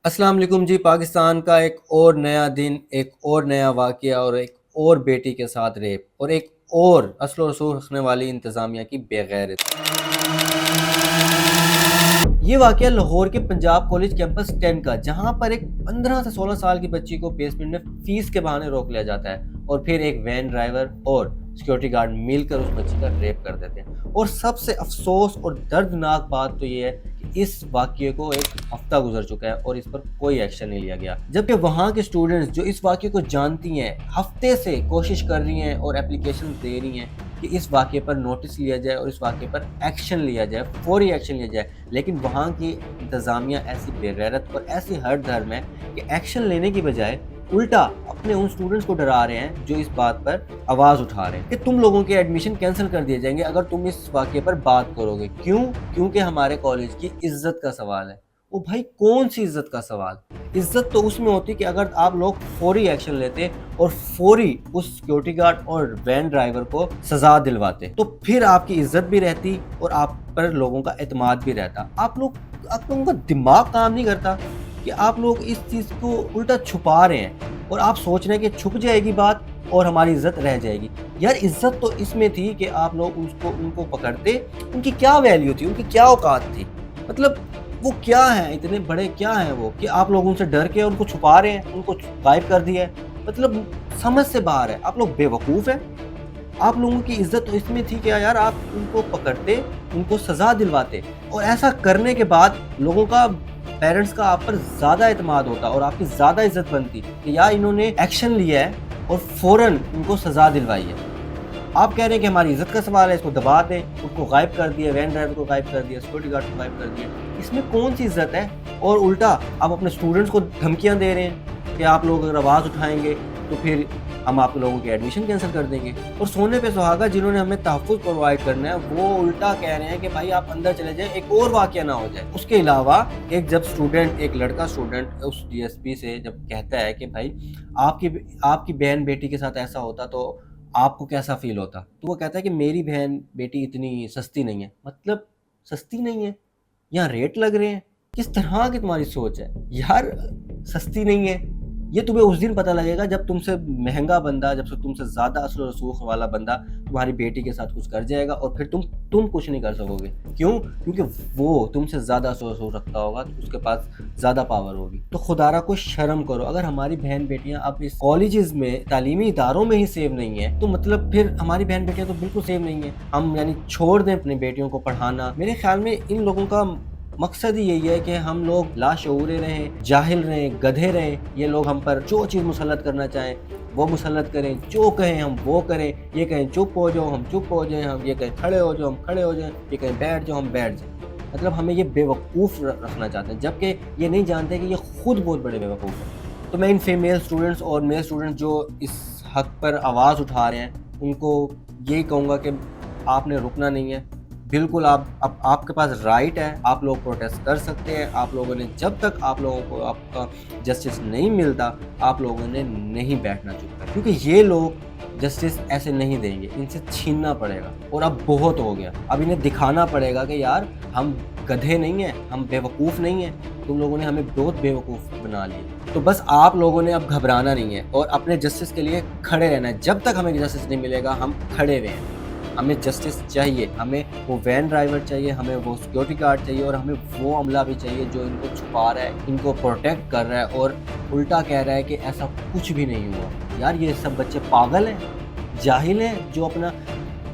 अस्सलाम वालेकुम जी। पाकिस्तान का एक और नया दिन, एक और नया वाक़या और एक और बेटी के साथ रेप और एक और असल और रसूल रखने वाली इंतज़ामिया की बेगैरत। ये वाक़या लाहौर के पंजाब कॉलेज कैंपस 10 का, जहाँ पर एक 15 से 16 साल की बच्ची को बेसमेंट में फ़ीस के बहाने रोक लिया जाता है और फिर एक वैन ड्राइवर और सिक्योरिटी गार्ड मिलकर उस बच्ची का रेप कर देते हैं। और सबसे अफ़सोस और दर्दनाक बात तो ये है कि इस वाक़ये को एक हफ़्ता गुज़र चुका है और इस पर कोई एक्शन नहीं लिया गया। जबकि वहाँ के स्टूडेंट्स जो इस वाक़ये को जानती हैं, हफ़्ते से कोशिश कर रही हैं और एप्लीकेशन दे रही हैं कि इस वाक़ये पर नोटिस लिया जाए और इस वाक़ये पर एक्शन लिया जाए, फ़ौरी एक्शन लिया जाए। लेकिन वहाँ की इंतज़ामिया ऐसी बेगैरत और ऐसी हर धर्म है कि एक्शन लेने की बजाय उल्टा अपने उन स्टूडेंट्स को डरा रहे हैं जो इस बात पर आवाज़ उठा रहे हैं कि तुम लोगों के एडमिशन कैंसिल कर दिए जाएंगे अगर तुम इस वाक़ये पर बात करोगे। क्यों? क्योंकि हमारे कॉलेज की इज़्ज़त का सवाल है। ओ भाई, कौन सी इज़्ज़त का सवाल? इज़्ज़त तो उसमें होती कि अगर आप लोग फ़ौरी एक्शन लेते और फ़ौरी उस सिक्योरिटी गार्ड और वैन ड्राइवर को सज़ा दिलवाते, तो फिर आपकी इज़्ज़त भी रहती और आप पर लोगों का एतमाद भी रहता। आप लोगों का दिमाग काम नहीं करता कि आप लोग इस चीज़ को उल्टा छुपा रहे हैं और आप सोच रहे हैं कि छुप जाएगी बात और हमारी इज़्ज़त रह जाएगी। यार, इज़्ज़त तो इसमें थी कि आप लोग उनको पकड़ते, उनकी क्या वैल्यू थी, उनकी क्या औकात थी? मतलब वो क्या हैं, इतने बड़े क्या हैं वो कि आप लोग उनसे डर के उनको छुपा रहे हैं, उनको गायब कर दिया है। मतलब समझ से बाहर है। आप लोग बेवकूफ़ हैं। आप लोगों की इज़्ज़त तो इसमें थी कि यार आप उनको पकड़ते, उनको सज़ा दिलवाते और ऐसा करने के बाद लोगों का, पेरेंट्स का आप पर ज़्यादा एतमाद होता और आपकी ज़्यादा इज़्ज़त बनती कि यार इन्होंने एक्शन लिया है और फ़ौरन उनको सज़ा दिलवाई है। आप कह रहे हैं कि हमारी इज़्ज़त का सवाल है, इसको दबा दें, उसको गायब कर दिया, वैन ड्राइवर को गायब कर दिया, सिक्योरिटी गार्ड को गायब कर दिया। इसमें कौन-सी इज़्ज़त है? और उल्टा आप अपने स्टूडेंट्स को धमकियाँ दे रहे हैं कि आप लोग अगर आवाज़ उठाएँगे तो फिर हम आप लोगों के एडमिशन कैंसल कर देंगे। और सोने पे सुहागा जिन्होंने हमें तहफ़्फ़ुज़ प्रोवाइड करना है, वो उल्टा कह रहे हैं कि भाई आप अंदर चले जाएँ, एक और वाक़या ना हो जाए। उसके अलावा एक लड़का स्टूडेंट उस डीएसपी से जब कहता है कि भाई आपकी बहन-बेटी के साथ ऐसा होता तो आपको कैसा फ़ील होता? तो वो कहता है कि मेरी बहन-बेटी इतनी सस्ती नहीं है। मतलब सस्ती नहीं है? यहाँ रेट लग रहे हैं? किस तरह की तुम्हारी सोच है? यार, सस्ती नहीं है, ये तुम्हें उस दिन पता लगेगा जब तुमसे महँगा बंदा, जब से तुमसे ज़्यादा असल और रसूख वाला बंदा तुम्हारी बेटी के साथ कुछ कर जाएगा और फिर तुम कुछ नहीं कर सकोगे। क्यों? क्योंकि वो तुमसे ज़्यादा असल और रसूख रखता होगा, तो उसके पास ज़्यादा पावर होगी। तो खुदारा कोई शर्म करो। अगर हमारी बहन-बेटियाँ अब इस कॉलेजेस में, तालीमी इदारों में ही सेफ नहीं है, तो मतलब फिर हमारी बहन-बेटियाँ तो बिल्कुल सेफ नहीं है। हम यानी छोड़ दें अपनी बेटियों को पढ़ाना। मेरे ख़्याल में इन लोगों का मकसद ही यही है कि हम लोग लाशऊरे रहें, जाहिल रहें, गधे रहें। ये लोग हम पर जो चीज़ मुसल्लत करना चाहें वो मुसल्लत करें, जो कहें हम वो करें। ये कहें चुप हो जाओ, हम चुप हो जाएँ, हम ये कहें खड़े हो जाओ, हम खड़े हो जाएँ, ये कहें बैठ जाओ, हम बैठ जाएँ। मतलब हमें ये बेवकूफ़ रखना चाहते हैं, जबकि ये नहीं जानते कि ये खुद बहुत बड़े बेवकूफ़ हैं। तो मैं इन फीमेल स्टूडेंट्स और मेल स्टूडेंट्स जो इस हक़ पर आवाज़ उठा रहे हैं, उनको यही कहूँगा कि आपने रुकना नहीं है। बिल्कुल आपके पास राइट है, आप लोग प्रोटेस्ट कर सकते हैं। आप लोगों ने, जब तक आप लोगों को आपका जस्टिस नहीं मिलता, आप लोगों ने नहीं बैठना चुप कर, क्योंकि ये लोग जस्टिस ऐसे नहीं देंगे, इनसे छीनना पड़ेगा। और अब बहुत हो गया, अब इन्हें दिखाना पड़ेगा कि यार हम गधे नहीं हैं, हम बेवकूफ़ नहीं हैं, तुम लोगों ने हमें बहुत बेवकूफ़ बना लिया। तो बस आप लोगों ने अब घबराना नहीं है और अपने जस्टिस के लिए खड़े रहना है। जब तक हमें जस्टिस नहीं मिलेगा, हम खड़े हुए हैं। हमें जस्टिस चाहिए, हमें वो वैन ड्राइवर चाहिए, हमें वो सिक्योरिटी गार्ड चाहिए और हमें वो अमला भी चाहिए जो इनको छुपा रहा है, इनको प्रोटेक्ट कर रहा है और उल्टा कह रहा है कि ऐसा कुछ भी नहीं हुआ। यार, ये सब बच्चे पागल हैं, जाहिल हैं, जो अपना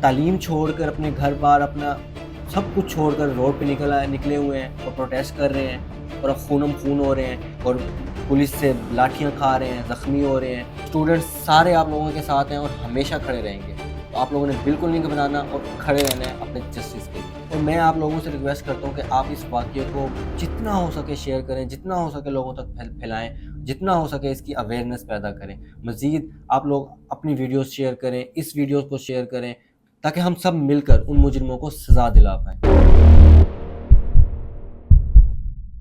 तालीम छोड़कर, अपने घर-बार, अपना सब कुछ छोड़कर रोड पे निकले हुए हैं और प्रोटेस्ट कर रहे हैं और अब खूनम खून हो रहे हैं और पुलिस से लाठियाँ खा रहे हैं, ज़ख्मी हो रहे हैं। स्टूडेंट्स सारे आप लोगों के साथ हैं और हमेशा खड़े रहेंगे। तो आप लोगों ने बिल्कुल नहीं घबराना और खड़े रहना है अपने जस्टिस के लिए। और मैं आप लोगों से रिक्वेस्ट करता हूँ कि आप इस वाक़ये को जितना हो सके शेयर करें, जितना हो सके लोगों तक फैलाएँ, जितना हो सके इसकी अवेयरनेस पैदा करें। मज़ीद आप लोग अपनी वीडियोज़ शेयर करें, इस वीडियो को शेयर करें, ताकि हम सब मिलकर उन मुजरिमों को सज़ा दिला पाएँ।